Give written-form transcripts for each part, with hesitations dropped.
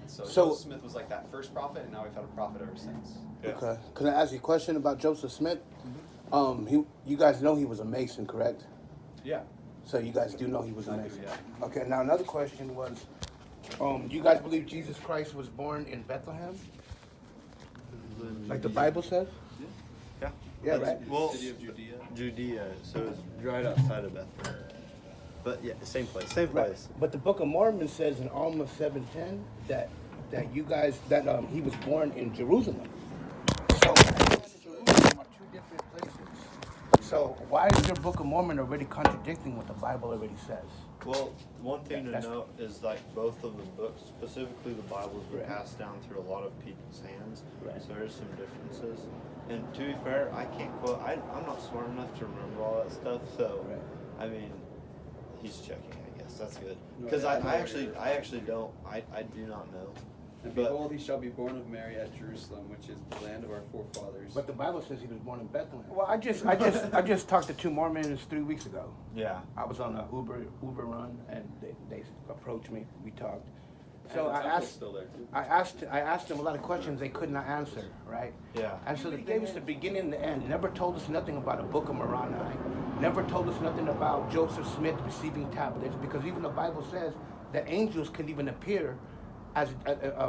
So Joseph Smith was like that first prophet, and now we've had a prophet ever since. Yeah. Okay. Can I ask you a question about Joseph Smith? You guys know he was a Mason, correct? Yeah. So you guys do know he was a I do, Mason. yeah. Okay. Now another question was, do you guys believe Jesus Christ was born in Bethlehem, like the Bible says? Yeah. Yeah, right. Well, City of Judea. Judea, so it's right outside of Bethlehem. But yeah, same place, same place. But the Book of Mormon says in Alma 7:10 that you guys he was born in Jerusalem. So Jerusalem are two different places. So why is your Book of Mormon already contradicting what the Bible already says? Well, one thing to That's- note is like both of the books, specifically the Bibles, were Right. passed down through a lot of people's hands. Right. So there's some differences. And to be fair, I can't quote. I'm not smart enough to remember all that stuff. So, Right. I mean, he's checking. I guess that's good because I actually don't. I do not know. And But- behold, he shall be born of Mary at Jerusalem, which is the land of our forefathers. But the Bible says he was born in Bethlehem. Well, I just talked to two Mormons 3 weeks ago. Yeah. I was on a Uber run and they approached me. We talked. So And the I temple's asked still there too. I asked them a lot of questions they could not answer, right? Yeah. And so they gave us the beginning and the end. Never told us nothing about a Book of Moroni. Never told us nothing about Joseph Smith receiving tablets, because even the Bible says that angels can even appear as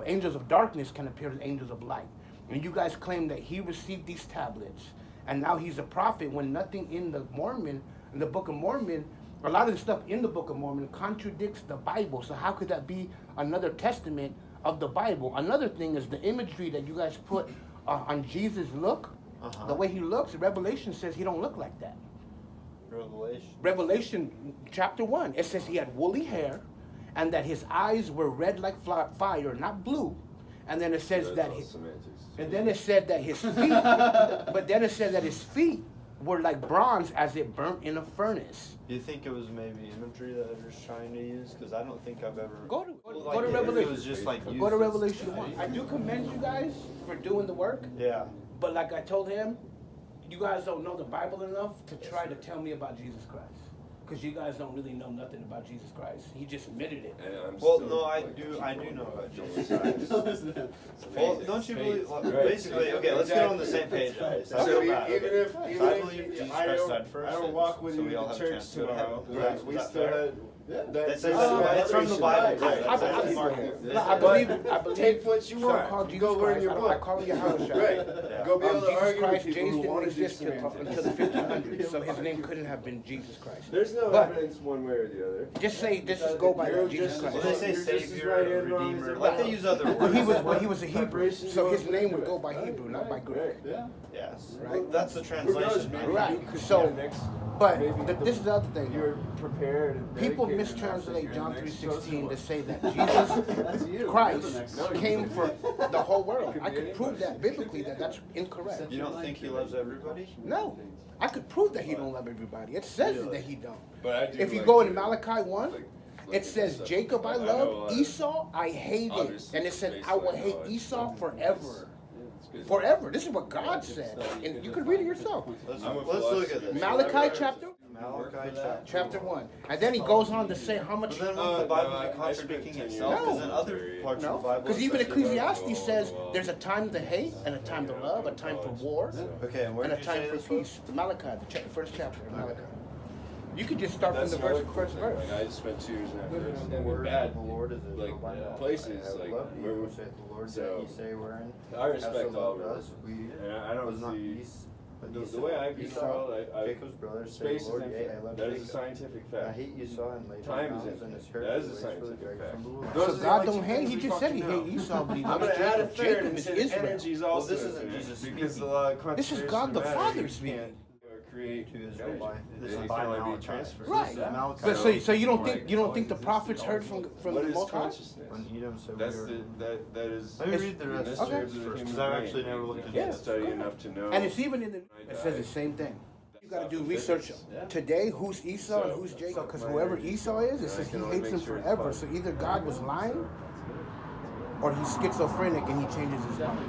angels of darkness can appear as angels of light. And you guys claim that he received these tablets and now he's a prophet, when nothing in the Book of Mormon, a lot of the stuff in the Book of Mormon contradicts the Bible. So how could that be another testament of the Bible? Another thing is the imagery that you guys put on Jesus' look. The way he looks, Revelation says he don't look like that. Revelation chapter 1, it says he had woolly hair and that his eyes were red like fire, not blue. And then it says and then it said that his feet, but then it said that his feet were like bronze as it burnt in a furnace. Do you think it was maybe imagery that they're just trying to use? Because I don't think I've ever. Go to It Revelation. was just like Go to Revelation 1. I do commend you guys for doing the work, Yeah. but like I told him, you guys don't know the Bible enough to try to tell me about Jesus Christ. Because you guys don't really know nothing about Jesus Christ. He just admitted it. Well, no, I do know about Jesus Christ. Well, don't you believe? Well, basically, okay, let's get on the same page, guys. So even if I believe Jesus Christ died first. I don't walk with so you we all to have a church chance to go to heaven. tomorrow, Right. we Is that still fair? had. That says it's from the Bible. I believe Take what you so want. I call Jesus Go learn Christ. your I book. call him Yahushua. Right. Go be able to Jesus argue with Christ, people James who didn't want to do exist until the semantics. 1500s, so his name couldn't have been Jesus Christ. There's no But- evidence one way or the other. Just say, just go by You're Jesus just- Christ. Well, they say You're just as Savior, right and wrong as Redeemer. everybody Like they use other But words. he was a Hebrew, so his name would go by Hebrew, not by Greek. Yeah. Yes. Right. That's the translation. Right. So, but this is the other thing. You're prepared. and People dedicated enough that mistranslate you're John the next 3:16 to chosen say that That's you. Jesus You're the Christ next came for the whole world. I could prove that biblically that that's incorrect. You don't think he loves everybody? No, I could prove that he don't love everybody. It says Really? that he don't. But I do If you like go to, in Malachi 1, like, look it at says stuff. Jacob I I know a love, lot of Esau I hated, obviously and it said based I will on hate knowledge. Esau forever. Forever. This is what God said, and you can read it yourself. Let's I'm a look at this. Malachi chapter Malachi chapter 1, and then he goes on to say how much. But then won't the Bible no, be I contradicting spent 10 itself? years Because in in other military. parts No, of the Bible, because even especially- Ecclesiastes says there's a time to hate and a time to love, a time for war, Okay, and where and a did you time say for this was? peace. Malachi, the first chapter of Malachi. You could just start from That's the another cool first thing. verse. Like, I just spent 2 years in The Afghanistan. word Bad, of the Lord is a like, by now. places, I like, love you, where we- saith the Lord so, that ye say wherein. I respect hast thou all of loved it. us. We And I don't was not see Esau, but the Esau. way I view the Esau, world. Jacob's brother, say Space the is Lord, yea, I infinite. love That is a Jacob. scientific I fact. hate Esau and laid Time him is down, and his infinite. That is a heritage scientific for the fact. from the Lord. Those So are the God only don't two hate. things He we just said he fucking hate know. Esau, but he I'm loves gonna add a Jacob. third Jacob and is say Israel. energy is Well, also this isn't infinite. Jesus Because speaking. This is conservation God of the matter, Father you speaking. can't create To Israel energy. by this It is can by only be Malachi. transferred. Right. Malachi. But so you don't think the prophets heard from What the is Most High? consciousness? When Edom said That's we were. that is. Let me read the rest This Okay. serves the first, human because I've brain. actually never looked You into can't this. study enough to know. And it's even in the. It says the same thing. You got to do research today. Who's Esau and who's Jacob? Because whoever Esau is, it says he hates him forever. So either God was lying, or he's schizophrenic and he changes his mind.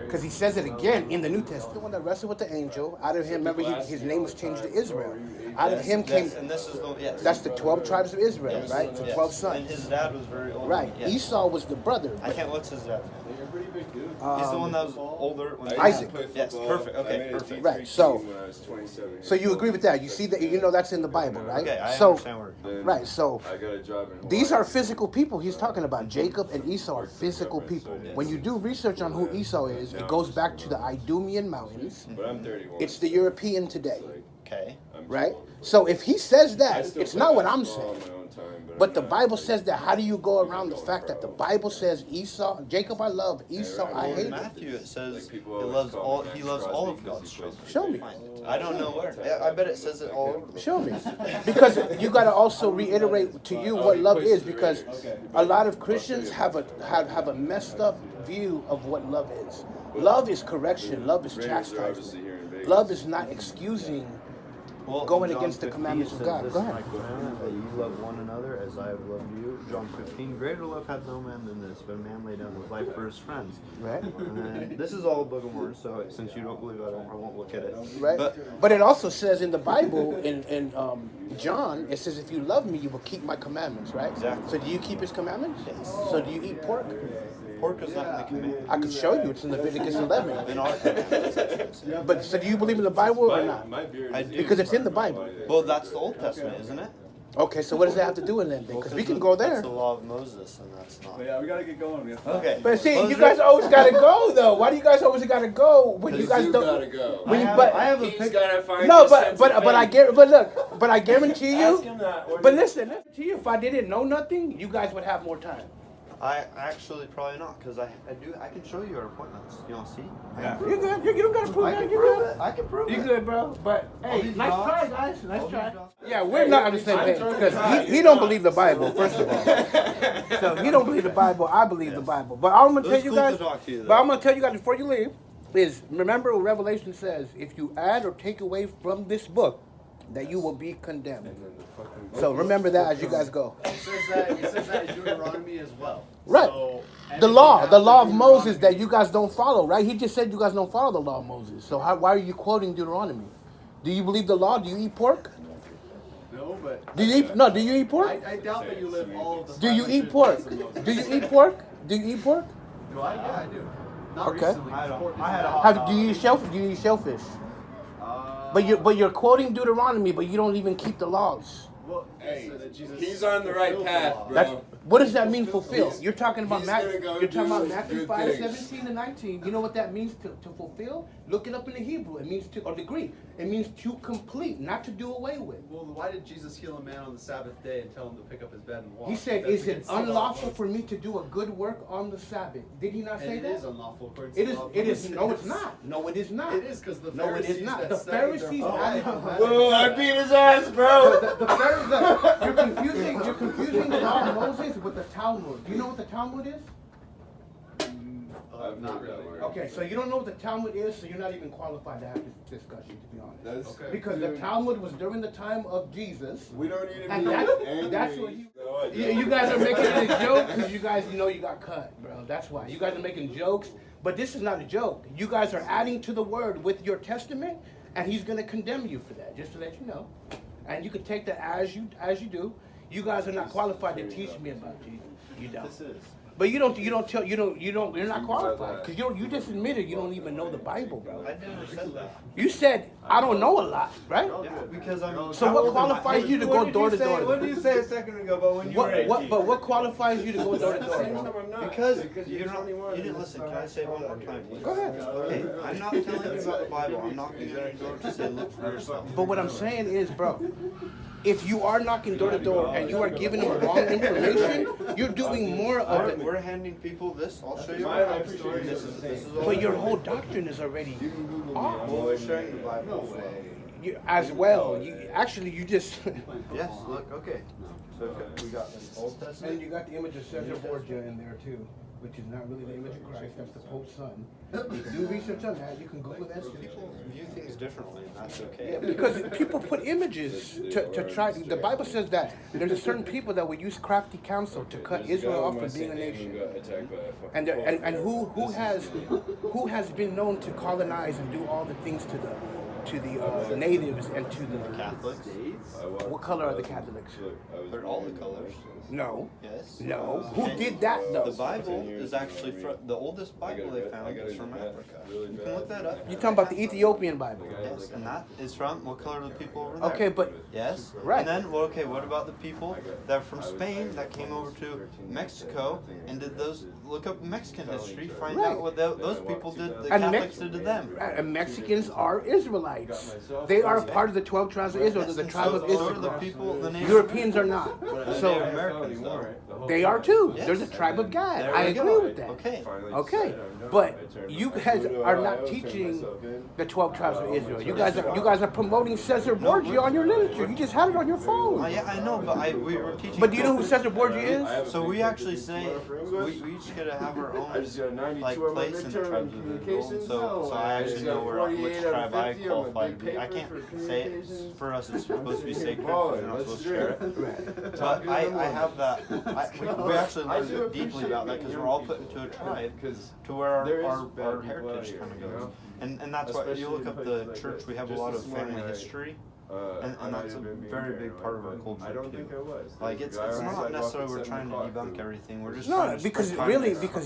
Because he says it again in the New Testament. The one that wrestled with the angel, out of him, remember his name was changed to Israel. Out of him came. Yes, and this is the yes. That's the 12 tribes of Israel, Yes, right? So yes. 12 sons. And his dad was very old. Right. Yes. Esau was the brother. I can't. What's his dad's name? You're a pretty big dude. He's the one that was older. When Isaac. Yes, perfect. Okay, I made a perfect. deep Right, so- when I was 27 years So you old. agree with that? You see that? You know that's in the Bible, right? Okay, I so, understand where. Then right. So I got a job in these Hawaii. are physical people he's talking about. Jacob and Esau are physical people. When you do research on who Esau is, it goes back to the Idumean Mountains. But I'm 31. It's the European today, Okay. I'm right? old. So if he says I that, still it's play not what I'm basketball saying. on my own time, But I'm the not- Bible says that. How do you go around the fact that the Bible says Esau, Jacob I love, Esau I In hate? Matthew it says Like he people always loves call all. me He Max loves Crosby all of because God's he children. plays Show me. I don't know where. Yeah, I bet it says it all over. Show me. Because you got to also reiterate to you what love is, because a lot of Christians have a messed up view of what love is. Love is correction. Love is Raiders are obviously chastisement. here in Vegas. Love is not excusing. Well, Going in John against the 15, commandments it of says, God. "This Go is ahead." my commandment, that you love one another as I have loved you. John 15, greater love hath no man than this, but a man lay down his life for his friends. Right? And then, this is all the Book of Mormon, so since you don't believe I won't look at it. Right. But But it also says in the Bible, in John, it says, if you love me, you will keep my commandments, right? Exactly. So do you keep his commandments? Yes. So do you eat pork? pork is not in the command. I could show you. It's in Leviticus 11. In our commandments. But so do you believe in the Bible or not? My beard I is do. Because it's in the Bible. Well, that's the Old Testament, isn't it? Okay, so what does that have to do with anything? Because we can go That's there. the law of Moses, and that's not. But yeah, we gotta get going. We have to Okay. But see, Well, you is guys there- always gotta go though. Why do you guys always gotta go when you guys you don't? gotta go. When you, I but have a He's picture. gotta find no, his sense of but I faith. but I guarantee Ask you. him that. What But do you- listen to you. If I didn't know nothing, you guys would have more time. I actually probably not, because I can show you our appointments. You want to see? You're good. You don't gotta prove I that. can You're prove good. it. I can prove You it. good, bro? But hey, these nice dogs- try, guys. Nice all try. these dogs- Yeah, we're not on the same page because he don't believe the Bible. First of all, so he don't believe the Bible. I believe the Bible. But I'm gonna It tell was you cool guys. to talk to you, But though. I'm gonna tell you guys before you leave is remember what Revelation says: if you add or take away from this book, that you will be condemned. So remember that as you guys go. It says that in Deuteronomy as well. Right. So, The everything law after of Moses Deuteronomy- that you guys don't follow, right? He just said you guys don't follow the law of Moses. So why are you quoting Deuteronomy? Do you believe the law? Do you eat pork? No, but Do you eat? No. Do you eat pork? I doubt that you live all of the. Do you eat 500 pork? laws of Moses. Do you eat pork? Do you eat pork? Do I? Yeah, I do. Not Okay. recently. I don't- Pork I had a is- hot Do you eat shellfish? Do you eat shellfish? Uh, But you're quoting Deuteronomy, but you don't even keep the laws. well, it said that Jesus He's on the right fulfilled path, law. bro. That's what does that mean? Fulfill? He's- You're talking about he's Matthew. gonna go You're talking do about Matthew good 5, things. 17 to 19. You know what that means to fulfill? Look it up in the Hebrew. It means to, or the Greek. It means to complete, not to do away with. Well, why did Jesus heal a man on the Sabbath day and tell him to pick up his bed and walk? He said, That's "Is it against the law of unlawful Moses. for me to do a good work on the Sabbath?" Did he not say And that? it is unlawful according to It the is. law of It is. Moses. No, it's not. No, it is not. It is because the No, it Pharisees is not. that The studied their Pharisees. Whoa, I beat his ass, bro. The Pharisees. Look, you're confusing the law of Moses with the Talmud. Do you know what the Talmud is? Not really. Okay, so you don't know what the Talmud is, so you're not even qualified to have this discussion, to be honest. That's, Okay. Because the Talmud was during the time of Jesus. we don't need to And be that's- angry. that's what you- So what, You guys are making it a joke because you guys, you got cut, bro. That's why. You guys are making jokes, but this is not a joke. You guys are adding to the word with your testament, and he's going to condemn you for that, just to let you know. And you can take that as you do. You guys are not qualified to teach me about Jesus. You don't. This is. But you're not qualified because you just admitted you don't even know the Bible, bro. I never said that. You said I don't know a lot, right? Yeah, because I'm. So how what old am I? qualifies you to go door to door? What did you say a second ago about when you were 18? What qualifies you to go door to door, Same bro? time I'm not. Because you're you don't. 21. You didn't listen. Can I say it one more time, please? Go ahead. Okay, I'm not telling you about the Bible. I'm knocking on your door to say look for yourself. But what I'm saying is, bro, if you are knocking door to door and you are giving them wrong information, you're doing more of it. We're handing people this. I'll show you. My life story This is is all. But your whole doctrine is already off. Well, we're sharing the Bible. So. You, as well. You just. Yes. Look. Okay. So we got an Old And Testament. you got the image of Caesar Borgia in there too, which is not really the image of Christ. That's the Pope's son. Do research on that. You can Google that. People view things differently, and that's Yeah, okay. because people put images to try. The Bible says that there's a certain people that would use crafty counsel to cut Israel off from being a nation. And who has been known to colonize and do all the things to natives and to the Catholics. What color are the Catholics? They're all the colors. No. Yes. No. Who did that though? The Bible is actually the oldest Bible they found is from Africa. You can look that up. You're talking about the Ethiopian Bible. Yes, and that is from what color are the people over there? Okay, but Yes. Right. And then, well, okay, what about the people that are from Spain that came over to Mexico and did those? Look up Mexican history, find Right. out what those people did. The And Catholics did to them. and Mexicans are Israelites. They are part of the 12 tribes of Israel. They're the tribe of So are the Israel. people, the Native Europeans are not. So So Americans, though. they are too. Yes. They're the tribe of God. There I we agree go. with that. Okay. Okay, but you guys are not teaching the 12 tribes of Israel. You guys are promoting Caesar Borgia on your literature. You just had it on your phone. Yeah, I know, but we were teaching. But do you know who Caesar Borgia is? So we actually say we each gotta have our own like place in the tribes of Israel. So I actually know which tribe I qualify to be. I can't say it for us. It's supposed to be sacred. We're not supposed to share it. But I have that. We actually learned deeply about that because we're all put into a tribe to where our heritage kind of goes. And that's why you look up the church. We have a lot of family history. And that's a very big part of our culture too. Like it's not necessarily we're trying to debunk everything. We're just No, because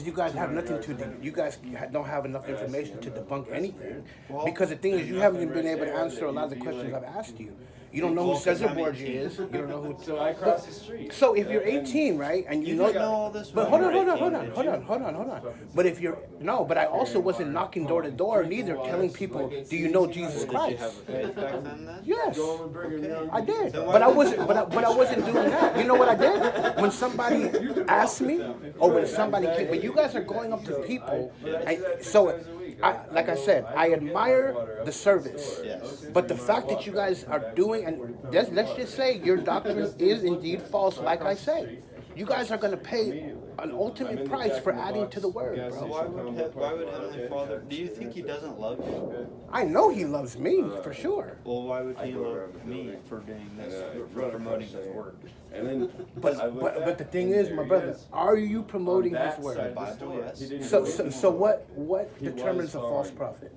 you guys have nothing to. You guys don't have enough information to debunk anything. Because the thing is, you haven't been able to answer a lot of the questions I've asked you. You don't know who Caesar Borgia is. You don't know who. So I cross the street. So if you're 18, right, and you know all this. But hold on. But if you're but I also wasn't knocking door to door neither, telling people, do you know Jesus Did you Christ? have a faith back then? Yes, I did. But I wasn't. But I wasn't doing that. You know what I did? When somebody asked me, or when somebody came, but you guys are going up to people. Like I said, I admire the service. Yes. But the fact that you guys are doing, and let's just say your doctrine is indeed false, like I say. You guys are going to pay an ultimate price for adding to the word, So bro. why would Heavenly Father? Do you think He doesn't love you? I know he loves me, for sure. Well, why would He love me for doing this, for promoting His word? But the thing is, my brother, are you promoting his word? Bible, yes. So what determines a false prophet?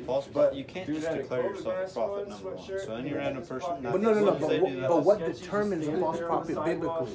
False, but you can't just declare yourself a prophet, number one. So any random person. But no. But what determines a false prophet biblically?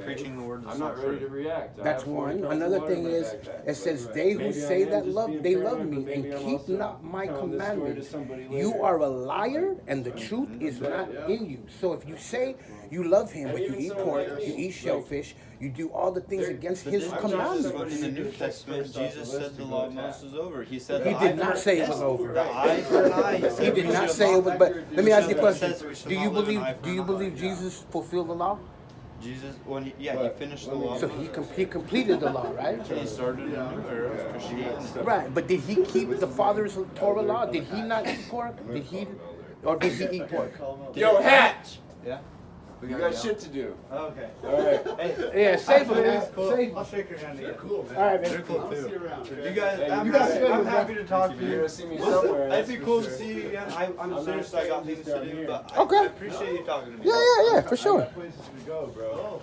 Preaching the word. I'm not ready to react. That's one. Another thing is, it says, "They who say that they love me and keep not my commandments, you are a liar, and the truth is not in you." So if you say you love him, but you eat pork, you eat shellfish, you do all the things against his But commandments. in the New Testament, Jesus said the law of Moses is over. He said He did not say it was over. The eye for an eye. He did not say it was. But let me ask you a question: Do you believe Jesus fulfilled the law? Jesus, he finished the law. So he completed the law, right? He started a new era of Christianity. Right, but did he keep the Father's Torah law? Did he not eat pork? Did he eat pork? Yo, Hatch! Yeah. You got shit to do. Okay. Alright. Yeah, save him, man. Cool. Save him. I'll shake your hand again. Cool, man. All right, They're man. cool I'll see too. you around. You guys, I'm happy to talk to You're you. gonna see me somewhere. It'd be cool to see you again. I'm serious. I got things to do, but Okay. I appreciate you talking to me. Yeah, for sure. Places to go, bro.